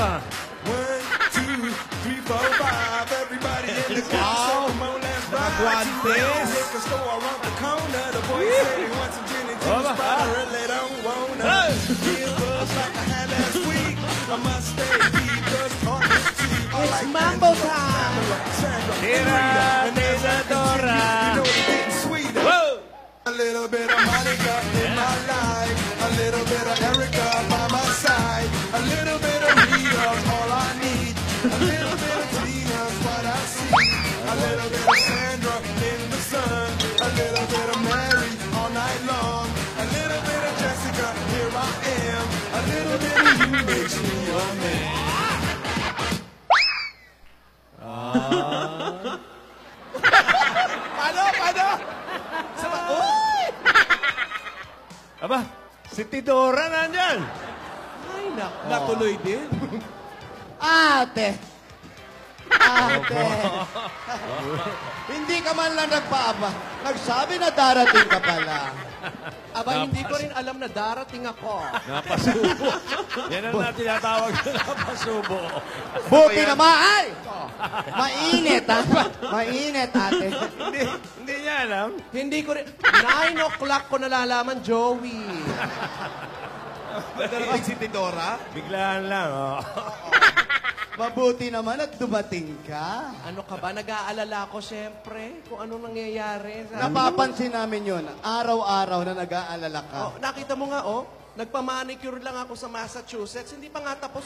1, 2, 3, 4, 5. Everybody in the car, so come on, let's ride. Nakaguantes. Liquor store around the corner. The boys say they want some gin and juice, but I really don't wanna. Give us like I had last week. I must stay deep, just talking cheap. I It's like Mambo Angela, time. Pamela, Sandra, Tira, and there's Tita like the Dora. you know it's getting sweeter. Whoa! A little bit of Monica in my life, a little bit of Erica by my side, a little bit of Rita's all I need, a little bit of Tina's what I see, a little bit of Sandra in the sun, a little bit of Mary all night long, a little bit of Jessica, here I am, a little bit of you makes me your man. Paano? Uy! Aba, si Tidora nandyan. Ay, natuloy din. Ate! Hindi ka man lang nagpaaba. Nagsabi na darating ka pala. Aba, hindi ko rin alam na darating ako. Napasubo. Yan ang natin tinatawag na napasubo. Buti naman! Ay! Mainit, ha? Mainit, ate. Hindi niya alam. Hindi ko rin... 9 o'clock ko nalalaman, Joey. Darating si Tidora? Biglaan lang, oh. Mabuti naman at dumating ka. Ano ka ba? Nag-aalala ko, siyempre, kung anong nangyayari. Napapansin namin yun. Araw-araw na nag-aalala ka. Oh, nakita mo nga, nagpa-manicure lang ako sa Massachusetts. Hindi pa nga tapos,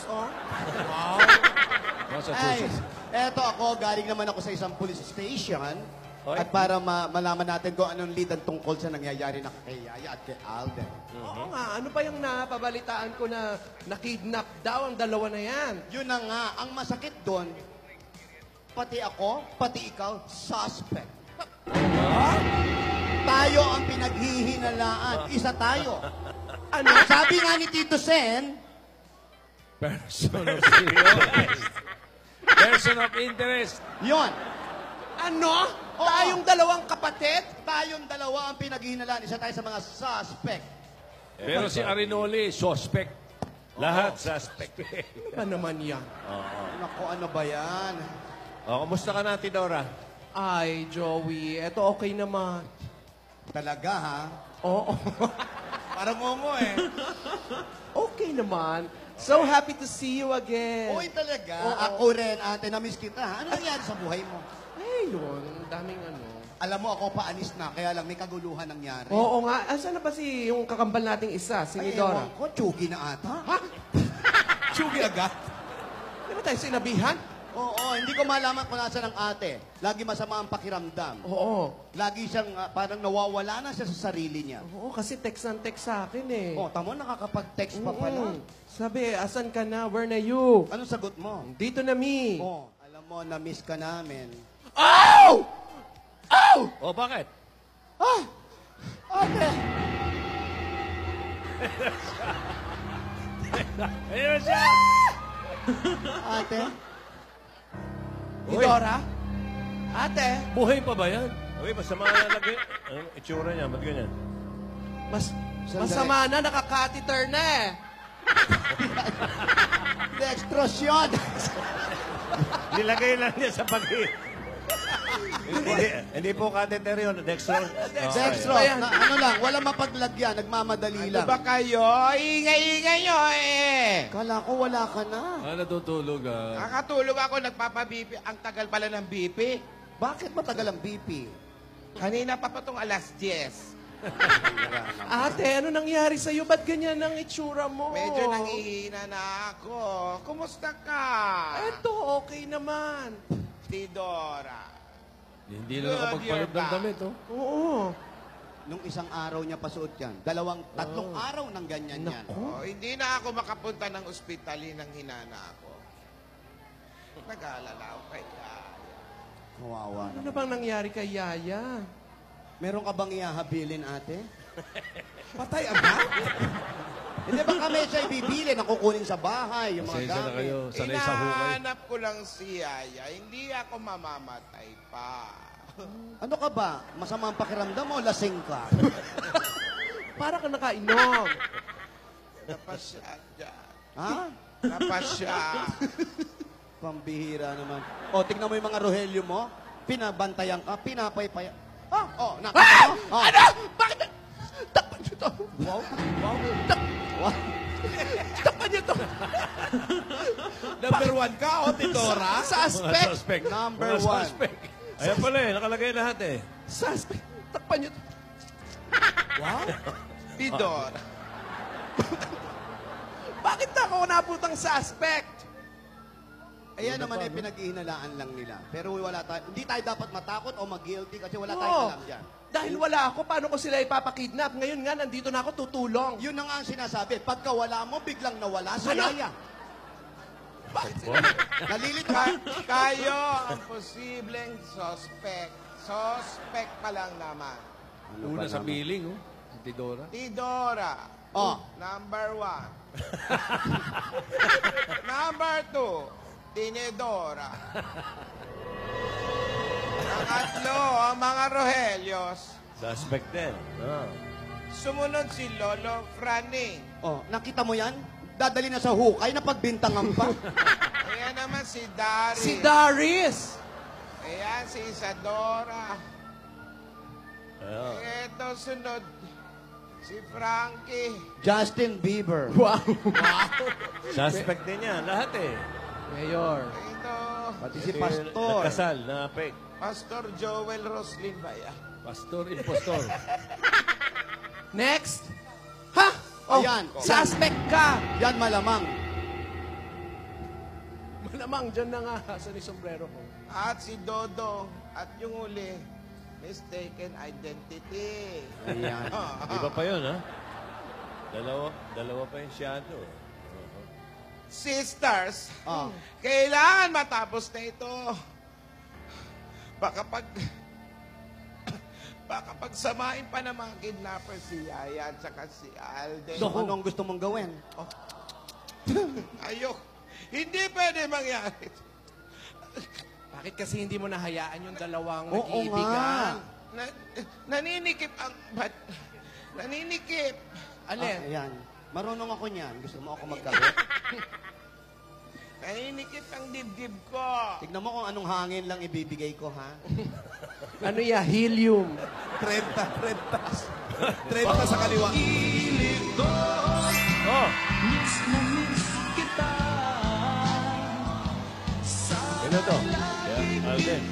Ay, eto ako, galing naman ako sa isang police station. Oy. At para malaman natin kung anong lead ang tungkol sa nangyayari na kay Yaya at kay Alden. Oo nga, ano pa yung napabalitaan ko na nakidnap daw ang dalawa na yan? Yun na nga, ang masakit doon, pati ako, pati ikaw, suspect. Tayo ang pinaghihinalaan. Isa tayo. Ano? Sabi nga ni Tito Sen, Person of interest. Person of interest. yon. Ano? Oo. Tayong dalawang kapatid? Tayong dalawa ang pinaghihinalaan. Isa tayo sa mga suspect. Pero si Arinoli, suspect. Lahat suspect. Ano ba naman yan? Naku, ano ba yan? Oh, kumusta ka na, Tidora? Ay, Joey, eto okay naman. Talaga, ha? Oo. Parang momo eh. Okay naman. So happy to see you again. Uy, talaga. Oo. Ako rin, ate, na-miss kita. Ha? Ano nangyari sa buhay mo? Ay, yun. Ang daming ano. Alam mo, ako paalis na, kaya lang may kaguluhan nangyari. Oo nga. Asan na ba yung kakambal nating isa, si Ay, Nidora? ewan ko, tsugi na ata. Ha? Tsugi agad? Di ba tayo sinabihan? Oo, hindi ko malaman kung nasa ng ate. Lagi masama ang pakiramdam. Oo. Lagi siyang parang nawawala na siya sa sarili niya. Oo, kasi text ng text sa akin eh. Oh, tamo, nakakapag-text pa pala. Sabi, asan ka na? Where na you? Anong sagot mo? Dito na mi. Oh, alam mo, na-miss ka namin. Oh! Oh! Oh, bakit? Ah! Ate! Ayun siya! Ate? Nidora? Ate? Buhay pa ba yan? Uy, masama na lagi. Ano, itsura niya, ba't ganyan? Masama na, nakakatheter na eh. Dextrosyon! Nilagay lang niya sa hindi po catheter yun. Dextro. Dextro, ano lang, walang mapaglagyan, nagmamadali lang. Ano ba kayo? Ingay-ingay nyo eh! Kala ko wala ka na. Natutulog ah. Nakatulog ako, nagpapabipi. Ang tagal pala ng BP. Bakit matagal ang BP? Kanina pa pa itong alas 10. Ate, ano nangyari sa'yo? Ba't ganyan ang itsura mo? Medyo nangihina na ako. Kumusta ka? Eto, okay naman. Tidora. Hindi na nakapagpalit ng damit, oh. Oo. Nung isang araw niya pasuot yan. Tatlong araw ng ganyan yan. Oh, hindi na ako makapunta ng ospital nang hinana ako. Nag-aalala ako kay Yaya. Kawawa Ano naman. bang nangyari kay Yaya? Meron ka bang ihahabilin, ate? Patay agad? Hindi ba kami siya ibibili na kukunin sa bahay, yung mga Pasensya na gamit? kayo. Sanay sa hukay. Hinahanap ko lang si Yaya. Hindi ako mamamatay pa. Ano ka ba? Masama ang pakiramdam mo, lasing ka. Para ka nakainom. Napasya dyan. Ha? Napasya. Pambihira naman. O, tignan mo yung mga Rogelio mo. Pinabantayan ka, pinapaypaya. Nakita mo? Oh. Ano? Bakit? Takpan niyo to. Wow. Wow. Takpan niyo to. Number 1 ka, o, Tidora? Suspect. Suspect. Number Mga 1. suspect. Ayan pala eh, nakalagay lahat eh. Suspect. Takpan niyo to. Wow. Tidor. Bakit na ako naputang suspect? Ayan naman yung pinag-ihinalaan lang nila. Pero hindi tayo dapat matakot o mag-guilty kasi wala Oo. tayong alam dyan. Dahil wala ako, paano ko sila ipapakidnap? Ngayon nga, nandito na ako tutulong. Yun na nga ang sinasabi. Pagka wala mo, biglang nawala sa Ano? yaya. Nalilito Kayo ang posibleng suspect. Suspect pa lang naman. Una sa billing, oh. Si Tidora. Tidora. Oh. Number 1. Number 2, Tinedora. Pangatlo, ang mga Rohelios. Suspect din. Ah. Sumunod si Lolo Franing. Oh, nakita mo yan? Dadali na sa hukay na pagbintangan pa. Ayan naman si Dari. Si Darius. Ayan si Isadora. Ayan. Ito sunod, si Frankie. Justin Bieber. Wow. Suspect din yan. Lahat eh. Mayor. Ito, Pati si Ito yung Pastor. Nagkasal na fake. Pastor Joel Roslin Baya. Pastor, impostor. Next. Ha? Oh, Ayan. Suspect ka. Yan malamang. Malamang dyan na nga sa ni sombrero ko. At si Dodo. At yung uli, mistaken identity. Ayan. Iba pa yun, ha? Dalawa pa yung shadow. Sisters, Ah. kailangan matapos na ito. Baka pagsamahin pa ng mga kidnapper si Yaya at saka si Alden. So, anong gusto mong gawin? Ayok. Hindi pwede mangyari. Bakit kasi hindi mo nahayaan yung dalawang Oo nag-iibigan? nga. Naninikip ang... Naninikip. Alin? Ayan. Marunong ako niyan. Gusto mo ako magkabit? Naninikip ang dibdib ko. Tignan mo kung anong hangin lang ibibigay ko, ha? Ano ya? Helium. 30 sa kaliwa. Oh! Ano to? Yeah, Alden.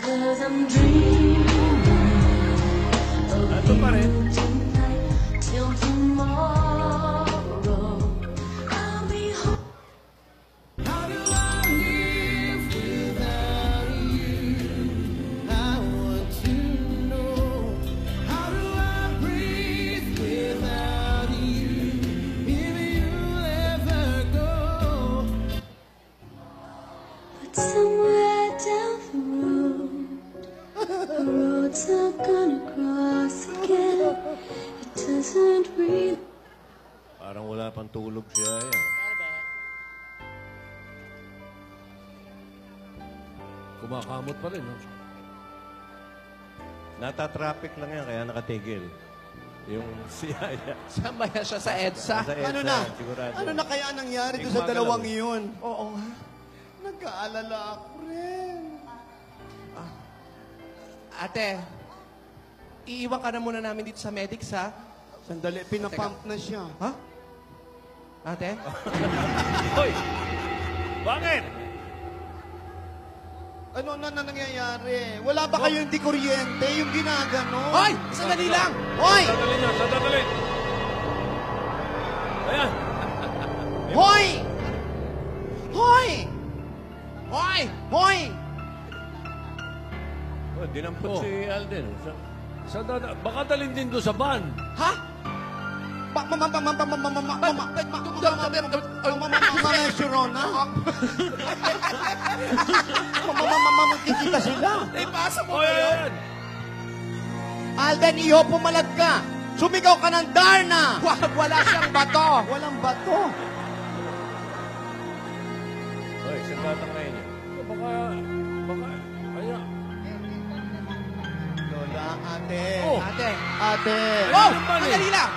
Cause I'm dreaming Ando pa rin. tonight till tomorrow. I'll be home. But somewhere down the road, the road's not gonna cross again. It doesn't really. Parang wala pang tulog siya. Yan. Kumakamot pa rin, no? Nata-traffic lang yan, kaya nakatigil. Yung siyaya. Samaya siya sa EDSA. Sa EDSA, Ano na? sigurado. Ano na kaya nangyari doon Hindi sa dalawang gumagalaw. yun? Oo nga. Nag-aalala ako rin. Ate, iiwan ka na muna namin dito sa medics, ha? Sandali, pinapump na siya. Ha? Ate? Hoy! Bakit? Ano na nangyayari? Wala ba kayong di kuryente? Yung ginagano? Hoy! Sandali lang! Hoy! Sadali na, sadali. Ayan. Hoy! Hoy! Hoy! Hoy! Oh, dinampot Oh. si Alden. Baka dalhin din doon sa van. Ha? Magkikita sila. Ipasa mo Hoy, ba yun? ayan. Alden, iyo, pumalag ka. Sumigaw ka ng Darna. Wala siyang bato. Walang bato. Hoy, saan batang ngayon yun? Baka, ayan. Ate. Oh. Ate. Ate. Oh! Ano ba ni? Sandali lang!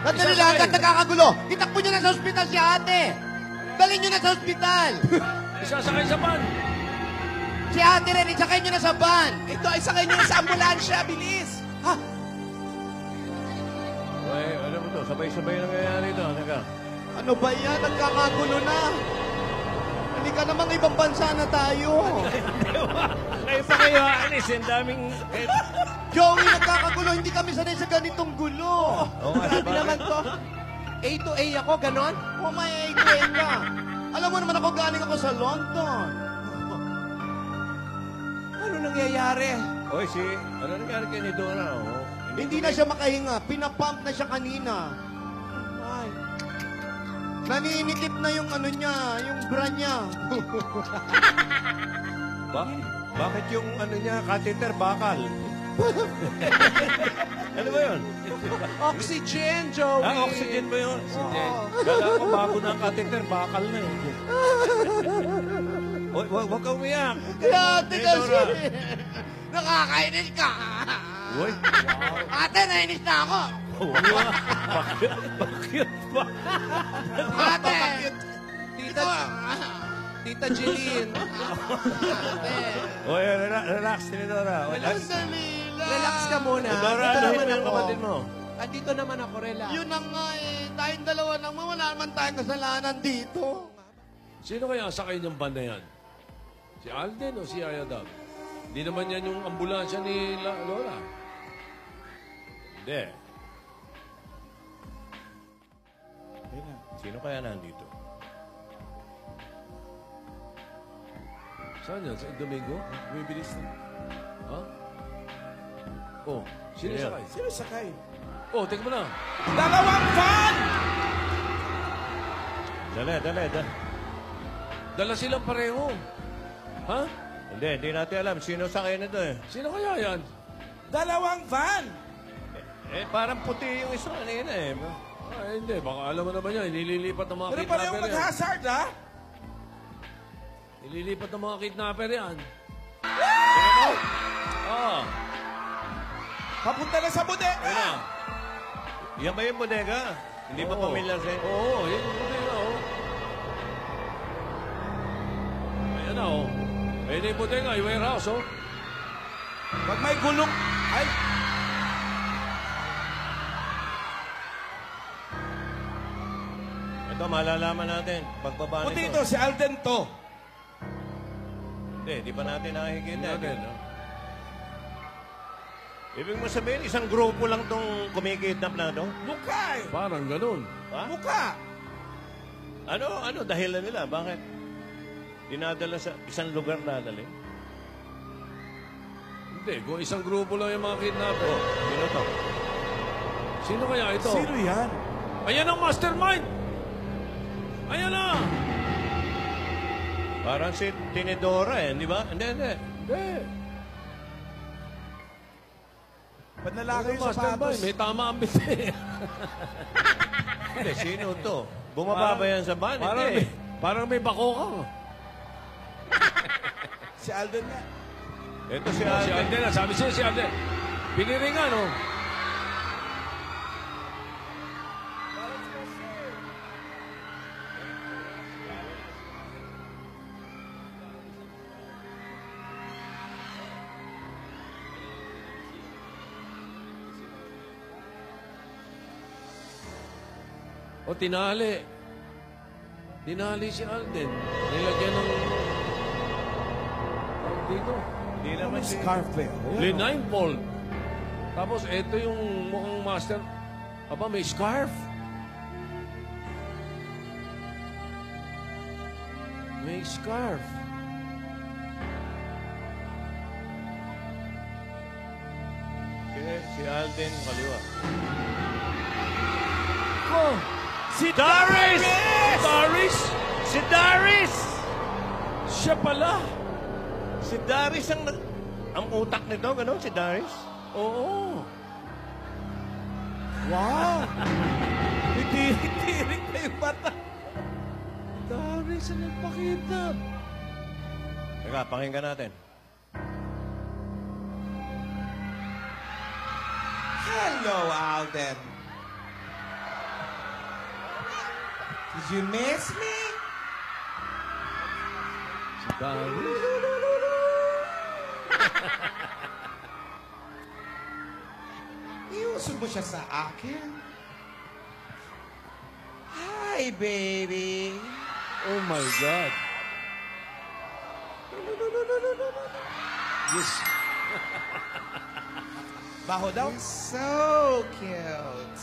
Sandali lang, hanggang nagkakagulo. Itakbo niyo na sa ospital si ate. Dalhin niyo na sa ospital. Isasakay sa van. Si ate rin, isakay niyo na sa van. Ito, isakay niyo sa ambulansya. Bilis! Ha? Uy, ano mo to? Sabay-sabay na nangyayari ito. Teka. Ano ba yan? Nagkakagulo na. Halika namang ibang bansa na tayo. Kayo pa kayo, Anis. Ang daming... Joey, nagkakagulo. Hindi kami sanay sa ganitong gulo. Oo nga, Grabe bakit? naman to. A to A ako, ganon? Oh, may ATM ka. Alam mo naman ako galing ako sa London. Ano nangyayari? Uy, ano nangyari kay ni Dora? Oh? Hindi na siya makahinga. Pinapump na siya kanina. Ay. Naninikip na yung ano niya, yung bra niya. Bakit yung ano niya, catheter, bakal? Ano ba yun? Oxygen, Joey! Ah, oxygen ba yun? Kala ko bago na ang catheter, bakal na yun. Huwag ka umiyak. Kaya ate Hey, kasi. Dora. Nakakainis ka. Uy, Ate, nainis na ako. bakit ba? Ate. Tita, Tita Jeline. Uy, relax, Tinidora. Sandali lang. Relax ka muna. Dora, Dito ano naman yung ako. kapatid mo? Andito naman ako, relax. Yun na nga eh. Tayong dalawa naman. Wala naman tayong kasalanan dito. Sino kaya ang sakay niyang van na yan? Si Alden o si Ayadab? Hindi naman yan yung ambulansya ni Lola. Hindi. Sino kaya nandito? Saan yan? Sa Domingo? Bumibilis na. Ha? Oh, sino Sino yan? sakay? Sino sakay? Oh, tingnan mo na. Dalawang van! Dali. Dala silang pareho. Ha? Hindi natin alam. Sino sakay nito eh? Sino kaya yan? Dalawang van! Parang puti yung isa kanina eh. Hindi. Baka alam mo naman yan. Nililipat ng mga Pero pareho kidnapper yan. mag-hazard, ha? Nililipat ng mga kidnapper yan. Ah, Papunta na sa ayun bodega! na. Yan ba yung bodega? Hindi pa Oo. pamilyar sa'yo? Oo, yun yung bodega, oh. Ayan na, oh. Ayan na yung bodega, yung warehouse, oh. Pag may gulong... Ay! Ito, malalaman natin. Pagbaba Puti nito. ito, si Alden to. Hindi, di pa natin nakikita. Natin, no? Ibig mo sabihin, isang grupo lang tong kumikidnap na to? Mukha eh! Parang ganun. Ha? Mukha! Ano dahilan nila? Bakit? Dinadala sa isang lugar dadali? Hindi, kung isang grupo lang yung mga kidnapper. Sino to? Sino kaya ito? Sino yan? Ayan ang mastermind! Ayan na! Parang si Tinidora eh, di ba? Hindi. Hindi. Ba't nalaki Ano yung sapatos? mastermind? May tama ang biti. Hindi, sino to? Bumaba ba yan sa van? Hindi. Parang may bako ka. Si Alden nga. Ito si Si Alden. Alden na, sabi siya si Alden. Piniringan, oh. O tinali. Tinali si Alden. Nilagyan ng... Dito. Hindi naman si... Scarf eh. Blindfold. Tapos ito yung mukhang master. Aba, may scarf. May scarf. Si Alden, kaliwa. Oh! Si Darius! Darius! Si Darius! Siya pala! Si Darius ang utak nito, gano'n? Si Darius? Oo! Wow! Tirik na yung mata. Darius ang nagpakita. Teka, pakinggan natin. Hello, Alden. Did you miss me? Si Darius. Iusog mo siya sa akin. Hi, baby. Oh my God. Yes. Baho daw? So cute.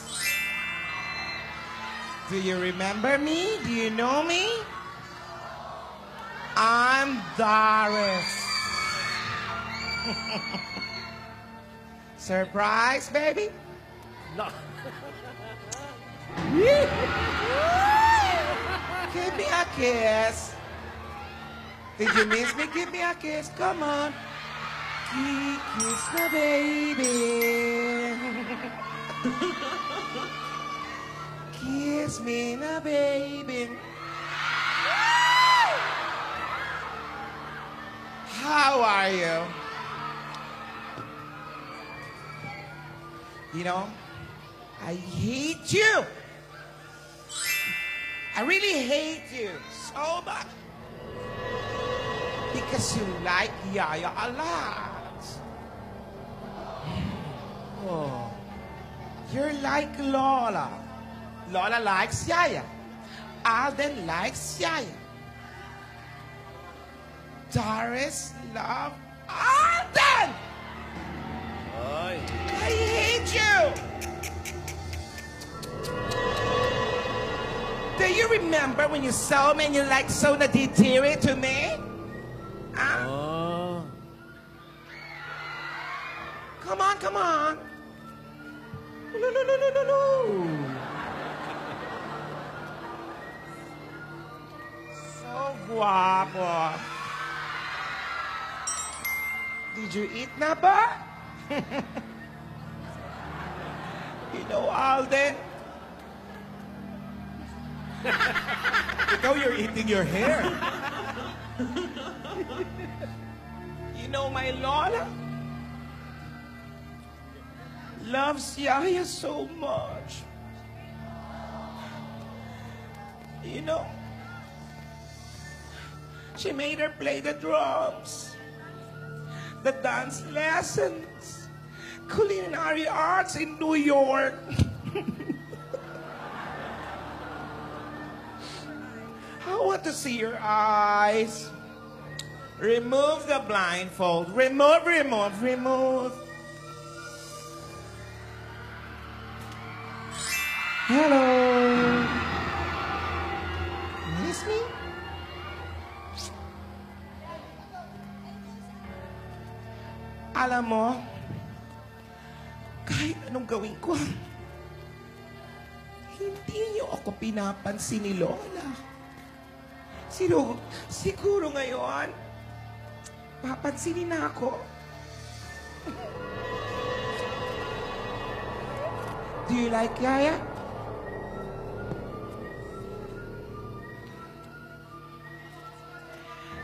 Do you remember me? Do you know me? I'm Doris. Surprise, baby? No. Give me a kiss. Did you miss me? Give me a kiss. Come on. Kiss the baby. Kiss me, na baby. How are you? You know, I hate you. I really hate you so much. Because you like Yaya a lot. Oh. You're like Lola. Lola likes Yaya. Alden likes Yaya. Doris loves Alden! Ay. I hate you! Do you remember when you saw me and you like so naditiri to me? Huh? Ah. Come on, come on. No, no, no, no, no, no. So guapo. Did you eat na ba? You know, Alden. Ikaw, you're eating your hair. You know, my Lola loves Yaya so much. You know, she made her play the drums, the dance lessons, culinary arts in New York. I want to see your eyes. Remove the blindfold. Remove, remove, remove. Hello. Miss me? Alam mo, kahit anong gawin ko, hindi niyo ako pinapansin ni Lola. Siguro ngayon, papansinin na ako. Do you like Yaya?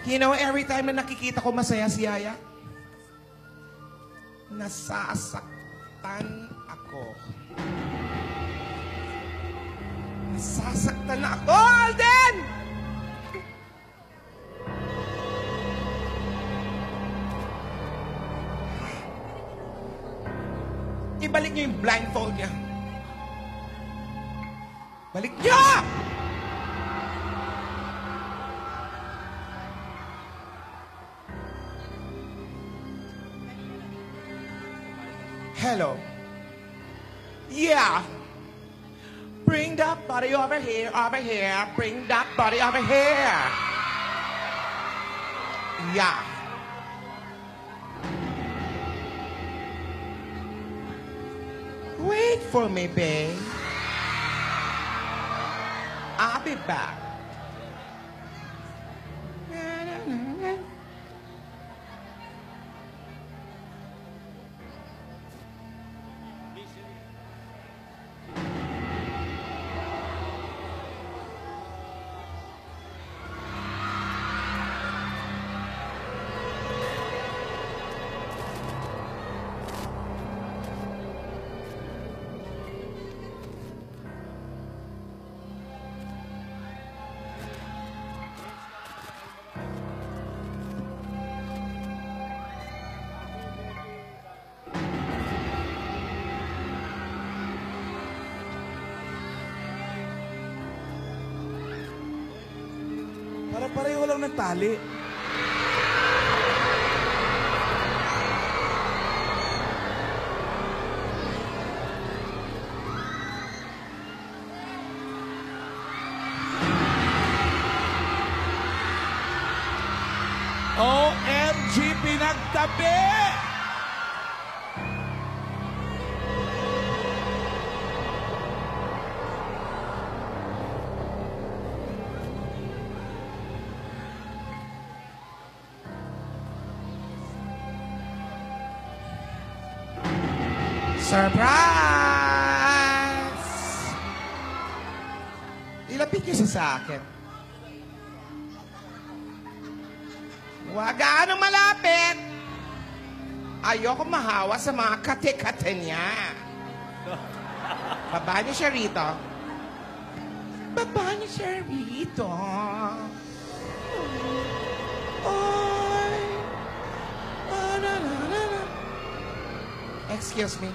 You know, every time na nakikita ko masaya si Yaya, nasasaktan ako. Nasasaktan ako, Alden! Ibalik niyo yung blindfold niya. Balik niyo! Hello. Yeah. Bring that body over here, over here. Bring that body over here. Yeah. Wait for me, babe. I'll be back. Para pareho lang ng tali. OMG, pinagtabi! Surprise! Ilapit niyo sa akin. Huwag gaano malapit. Ayoko mahawa sa mga kate-kate niya. Baba niyo siya rito. Baba niyo siya rito. Oy. Oh, na, na, na, na. Excuse me.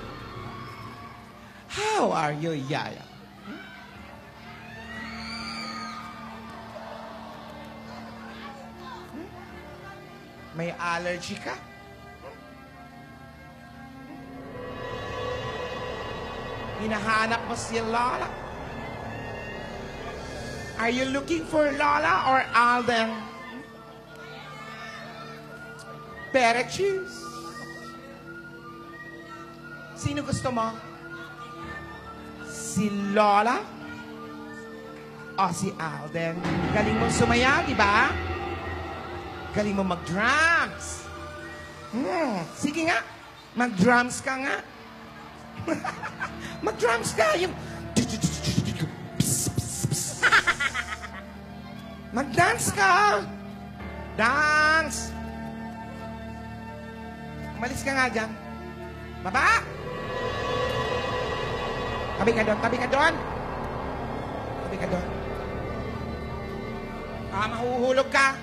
How are you, Yaya? May allergy ka? Hinahanap mo si Lola? Are you looking for Lola or Alden? Better choose. Sino gusto mo? Si Lola? O si Alden? Galing mong sumayaw, di ba? Galing mo mag-drums. Sige nga. Mag-drums ka nga. Mag-drums ka. Yung... Mag-dance ka. Dance. Umalis ka nga dyan. Baba. Tabi ka doon. Tabi ka doon. Tabi ka doon. Mahuhulog ka.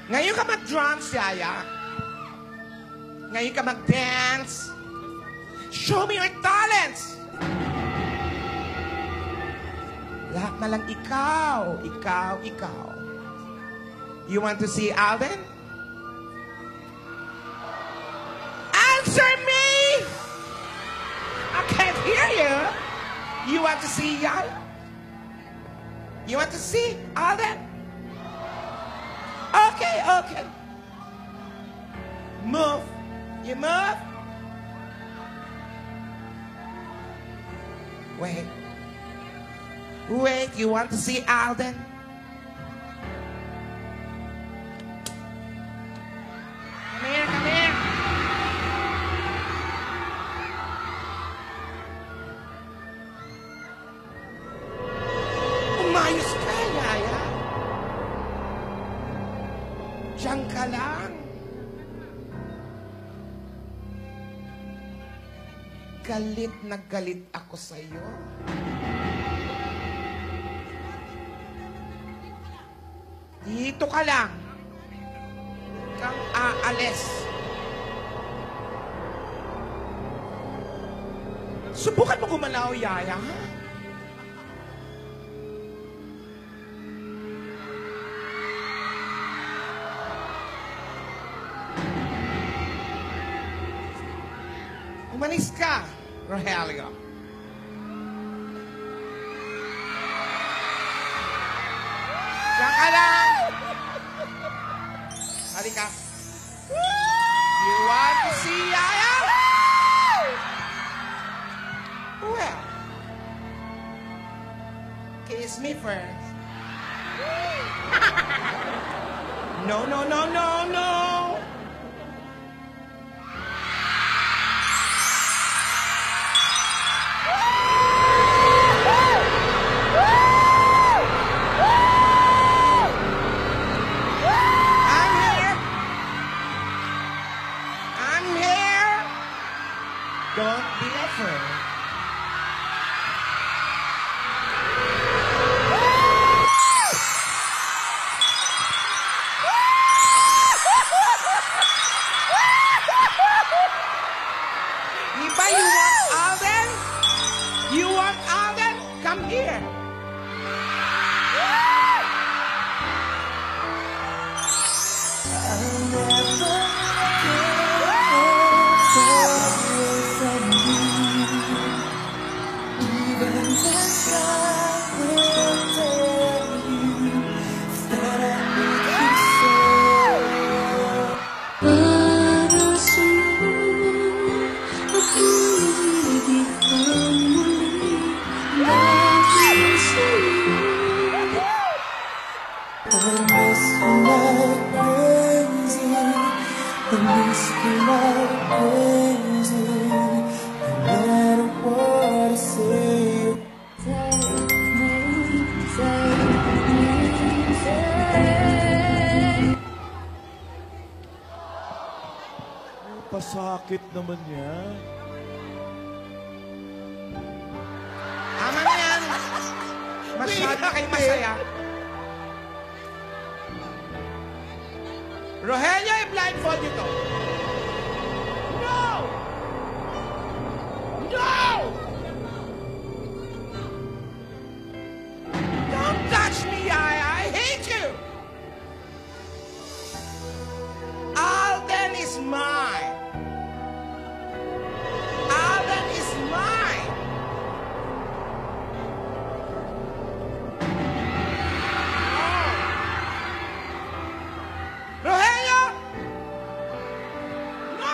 Ngayon ka mag-drums, Yaya. Ngayon ka mag-dance. Show me your talents. Lahat na lang ikaw. Ikaw, ikaw. You want to see Alden? Answer me! I can't hear you. You want to see Yaya? You want to see Alden? Okay, okay. Move. You move. Wait. Wait, you want to see Alden? Come here, come here. Umayos ka, Yaya. Diyan ka lang. Galit na galit ako sa'yo. Dito ka lang. Kang aalis. Subukan mo gumalaw, Yaya. Umalis ka, Rogelio. Diyan ka lang. Halika. You want to see Yaya? Well, kiss me first. No, no, no, no, no. Don't be afraid. Iba, you want Alden? You want Alden? Come here. Masyado na kayo masaya. Rogelio, i-blindfold nyo to. No! No! Don't touch me, Yaya. I hate you. Alden is mine. Alden is mine. Rogelio! No!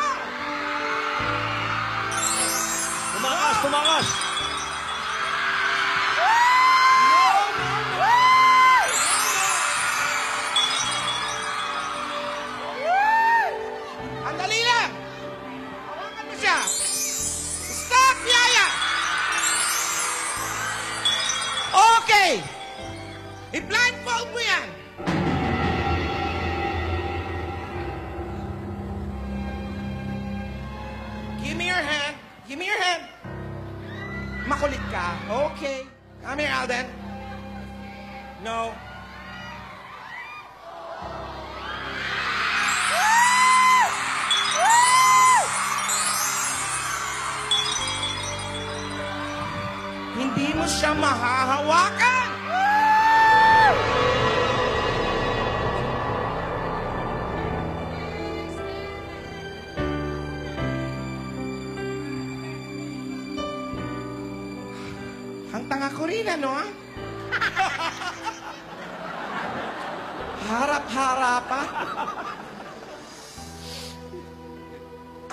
Tumakas, tumakas! Ang dali lang! Hawakan mo siya! Stop, Yaya! Okay! I-blindfold mo yan! Give me your hand. Give me your hand. Makulit ka. Okay. Come here, Alden. No. Hindi mo siya mahahawakan. Ang tanga ko rin, ano? Harap-harapan.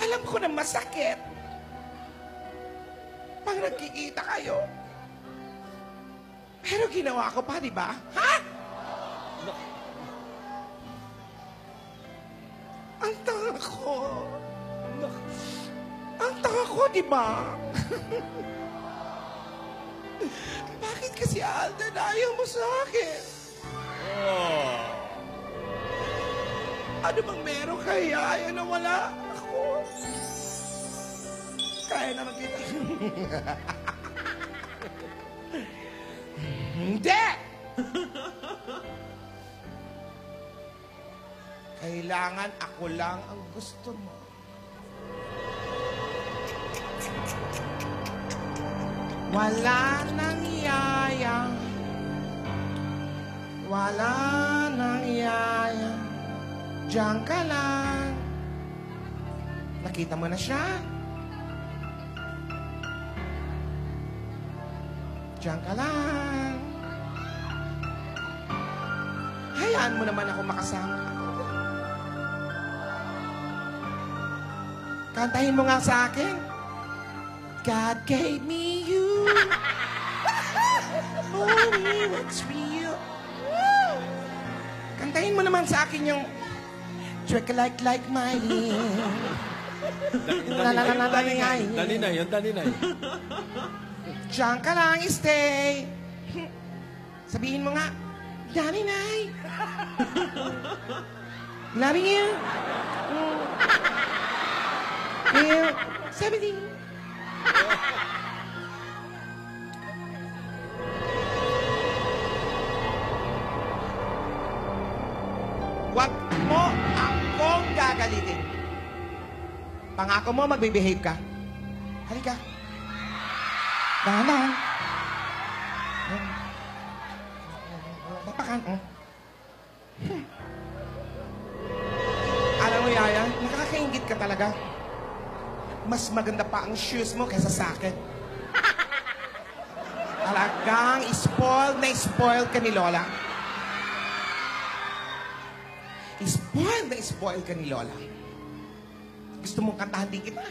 Alam ko na masakit. Pag nagkikita kayo. Pero ginawa ko pa, di ba? Ha? Ang tanga ko. Ang tanga ko, di ba? Bakit kasi, Alden, ayaw mo sa akin? Oh. Ano bang meron kay Yaya na wala ako? Kaya naman kita. Hindi! Kailangan ako lang ang gusto mo. Wala nang Yaya. Wala nang Yaya. Diyan ka lang. Nakita mo na siya? Diyan ka lang. Hayaan mo naman ako makasama. Kantahin mo nga sa akin. God gave me you. Only what's real. Kantahin mo naman sa akin yung Trick like mine. Daninay, yung daninay. Diyan ka lang, stay. Sabihin mo nga, Daninay. Love you. Yeah. 17. Huwag mo akong gagalitin. Pangako mo, magbe-behave ka. Halika. Dahan-dahan. Tapakan. Alam mo, Yaya, nakakaingit ka talaga. Mas maganda pa ang shoes mo kaysa sa akin. Talagang spoil ka ni Lola. Spoil ka ni Lola. Gusto mong kantahan din kita?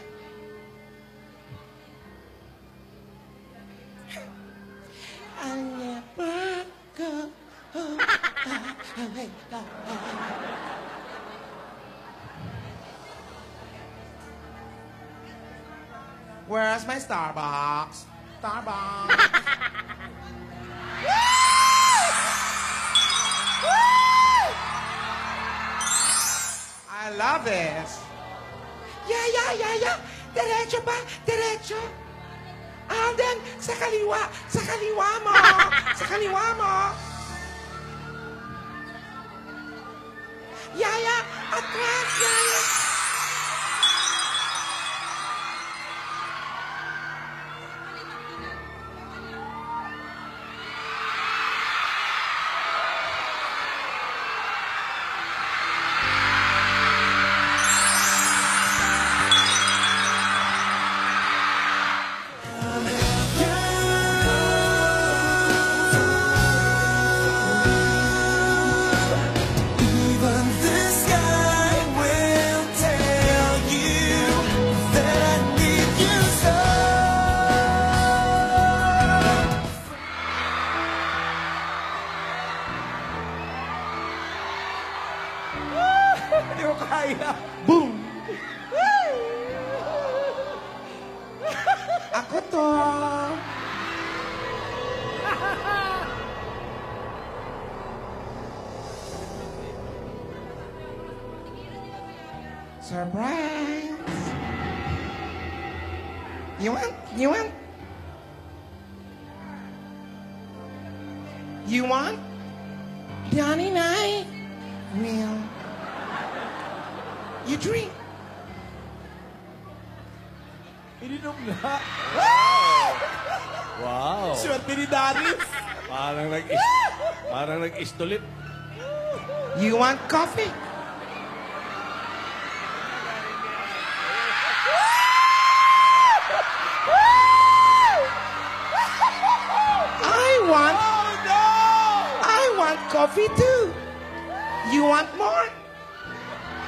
I'll never go away. Where's my Starbucks? Starbucks. I love this. Yeah. Diretso pa. Diretso. Alden, Sa kaliwa! Sa kaliwa mo! Sa kaliwa mo! Yaya! Atras! Yaya! Even the sky will tell you that I need you so. Hindi ko kaya. Boom! Ako to! Surprise! You want? You want? You want? Johnny night? Well, you drink. Ininom na. Wow. Swerte ni Darius. Parang nag-istolit. You want coffee? I want coffee too. You want more?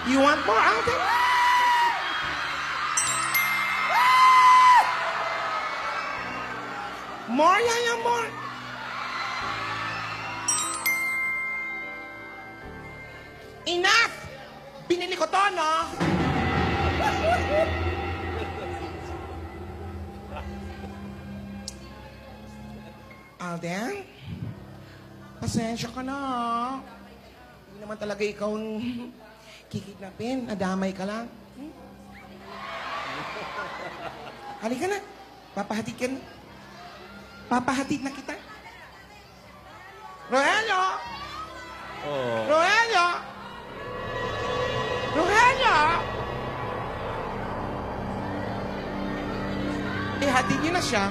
You want more, Alden? More, Yaya, more. Enough! Binili ko to, no? Alden, pasensya ka na. Hindi naman talaga ikaw ang kikidnapin. Nadamay ka lang. Halika na. Papahatid ka na. Papahatid na kita. Rogelio! Oh. Rogelio! Rogelio! Ihatid niyo na siya.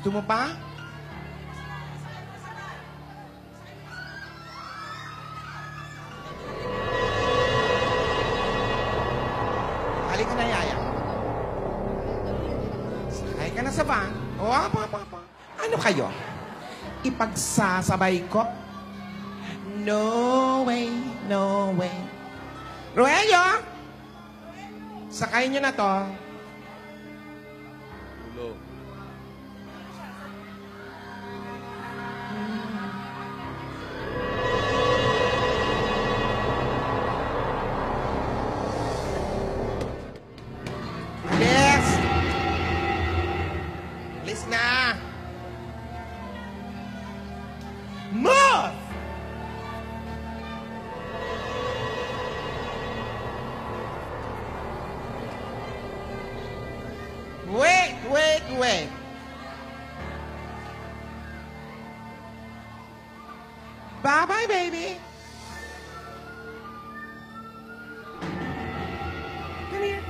Gusto mo pa? Halika na, Yaya. Sakay ka na sa van. O, apa. Ano kayo? Ipagsasabay ko? No way, no way. Rogelio! Sakay niyo na to. Ulo. Alis! Alis na! Move! Wait. Bye-bye, baby. Come here.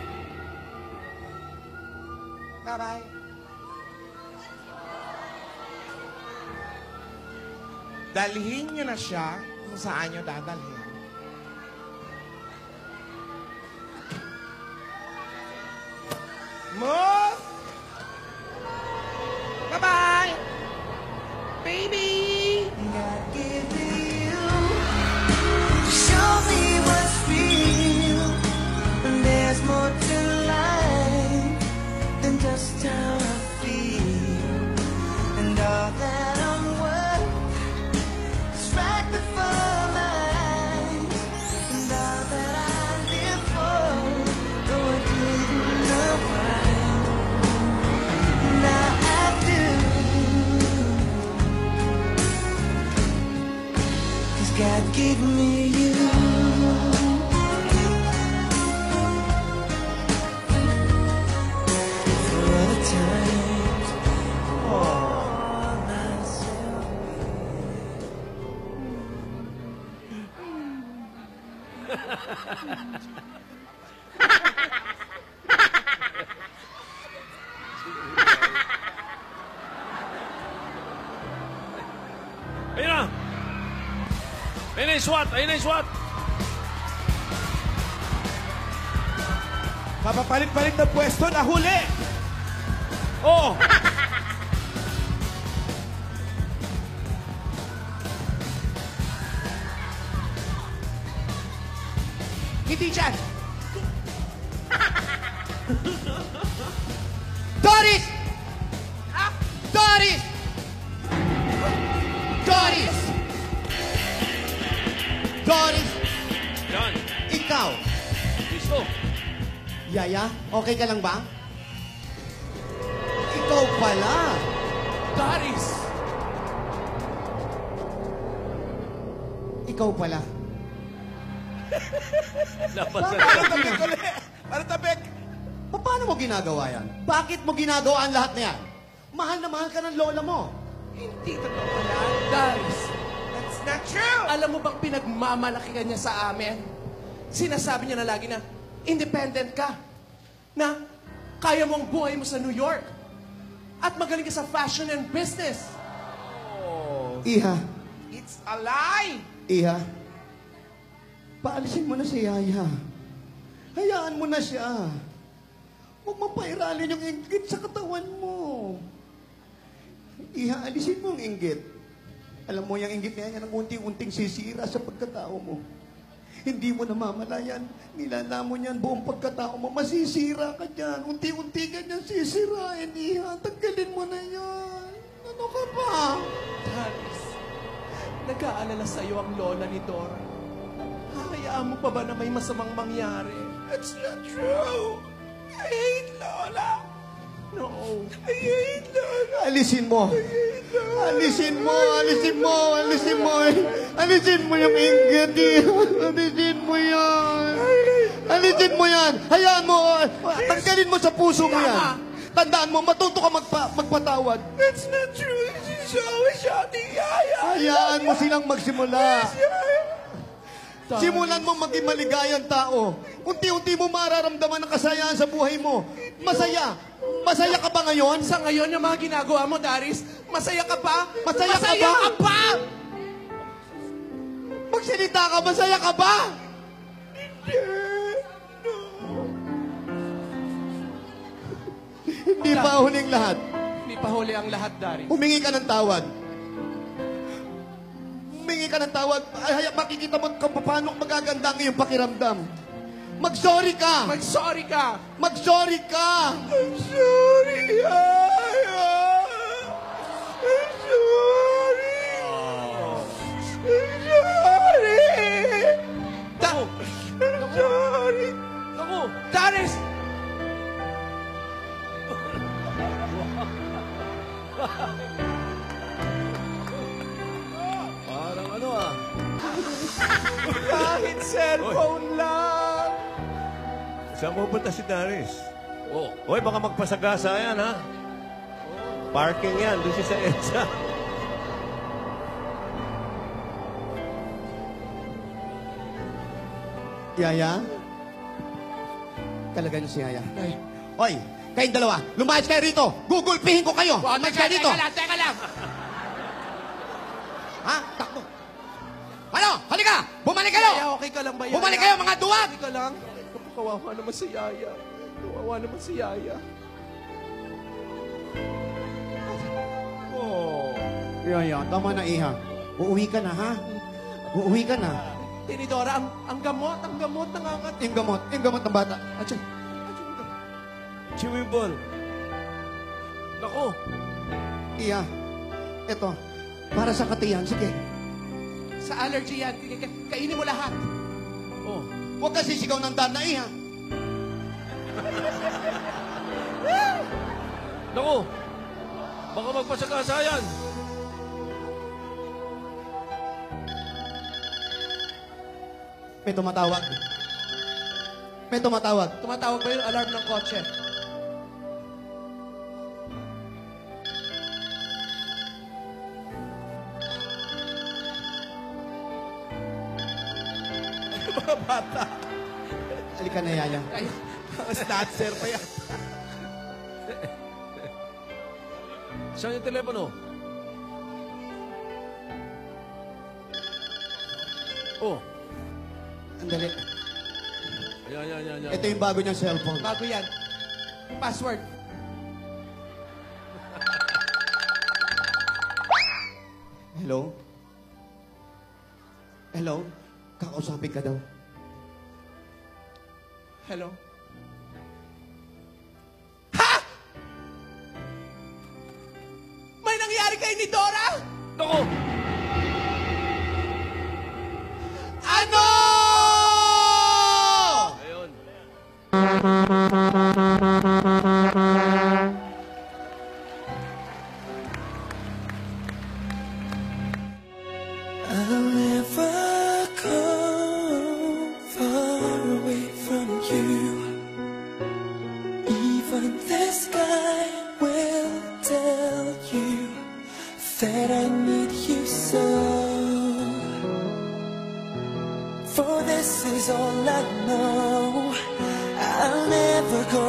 Bye-bye. Dalhin niyo na siya kung saan niyo dadalhin. Move! Bye-bye! Baby! God give you to show me what's real. And there's more to life than just how I feel. And all that I'm worth is right before my eyes. And all that I live for, though I didn't know why. Now I do. God gave me you. For all the times, all myself. Ayun na! Ayun na yung SWAT! Ayun na yung SWAT! Papapalit-palit ng pwesto, nahuli! Oh! Hindi dyan! Doris! Ah! Doris! Doris! Doris! Yan! Ikaw, Listo! Yaya, okay ka lang ba? Ikaw pala. Doris! Ikaw pala. Napasa Para tabik ulit! Para tabik! Paano mo ginagawa yan? Bakit mo ginagawa ang lahat na yan? Mahal na mahal ka ng lola mo. Hindi totoo pala, Doris. That's not true! Alam mo bang pinagmamalaki ka niya sa amin? Sinasabi niya na lagi na, independent ka. Na kaya mo ang buhay mo sa New York. At magaling ka sa fashion and business. Iha, It's a lie! Iha, paalisin mo na si Yaya. Hayaan mo na siya. Huwag mapairalin yung inggit sa katawan mo. Iha, alisin mo ang inggit. Alam mo, yung inggit na yan ang unti-unting sisira sa pagkatao mo. Hindi mo namamalayan. Nilalamon yan buong pagkatao mo. Masisira ka dyan. Unti-unti ka dyan sisirain, Iha. Tanggalin mo na yan. Ano ka ba? Doris, nag-aalala sa'yo ang lola ni Dora. Hayaan mo pa ba na may masamang mangyari? That's not true! I hate Lola! No, I hate Lola! Alisin mo. Alisin mo, alisin mo, alisin mo. Alisin mo yung inggit, Iha. Alisin mo yan. Alisin mo yan. Hayaan mo. Tanggalin mo sa puso mo yan. Tandaan mo, matuto ka magpatawad. That's not true! She's always shouting, Yaya! Hayaan mo silang magsimula. Simulan mo maging maligayang tao. Unti-unti mo mararamdaman ang kasayaan sa buhay mo. Masaya. Masaya ka ba ngayon? Sa ngayon, yung mga ginagawa mo, Daris, masaya ka pa? Masaya ka ba? ka pa? Magsalita ka, masaya ka ba? Hindi pa huling lahat. Hindi pa huli ang lahat, Daris. Humingi ka ng tawad. Humingi ka ng tawad. Ay, makikita mo kung paano magaganda ang iyong pakiramdam. Mag-sorry ka! Mag-sorry ka! Mag-sorry ka! I'm sorry, Yaya! I'm sorry! I'm sorry! I'm sorry! Naku! Daris! Parang ano ah. Kahit cellphone lang! Saan pupunta si Daris? Oh. Hoy, baka magpasagasa yan, ha? Parking yan, doon siya sa EDSA. Yaya? Talaga niyo si Yaya. Ay, Hoy, kayong dalawa, lumayas kayo rito. Gugulpihin ko kayo. Lumayas kayo dito. teka lang! Ha? Takbo. Ano? Halika! Bumalik kayo! Yaya, okay ka lang ba, Yaya? Bumalik kayo, mga duwag! Okay ka lang? Kawawa naman si Yaya. Kawawa naman si Yaya. Oh. Yaya, tama na, Iha. Uuwi ka na, ha? Uuwi ka na. Tinidora, ang gamot nangangat. Yung gamot ng bata. Atyan. Chewable. Naku! Iha, eto, para sa katiyan, sige. Sa allergy yan, kainin mo lahat. Oh. Huwag ka sisigaw ng dana, Iha. Naku! Baka magpasagasa yan. May tumatawag. May tumatawag. Tumatawag ba yung alarm ng kotse? Mga bata. Halika na, Yaya. Ay, mga snatcher pa yan. Saan yung telepono? Oh, Andali. yan. Ito yung bago niyang cellphone. Bago yan. Password. Hello? Hello? Kakausapin ka daw. Hello? Ha? May nangyari kay ni Dora? Naku! Ano? Ayun. I'll never go far away from you. Even the sky will tell you that I need you so. For this is all I know. I'll never go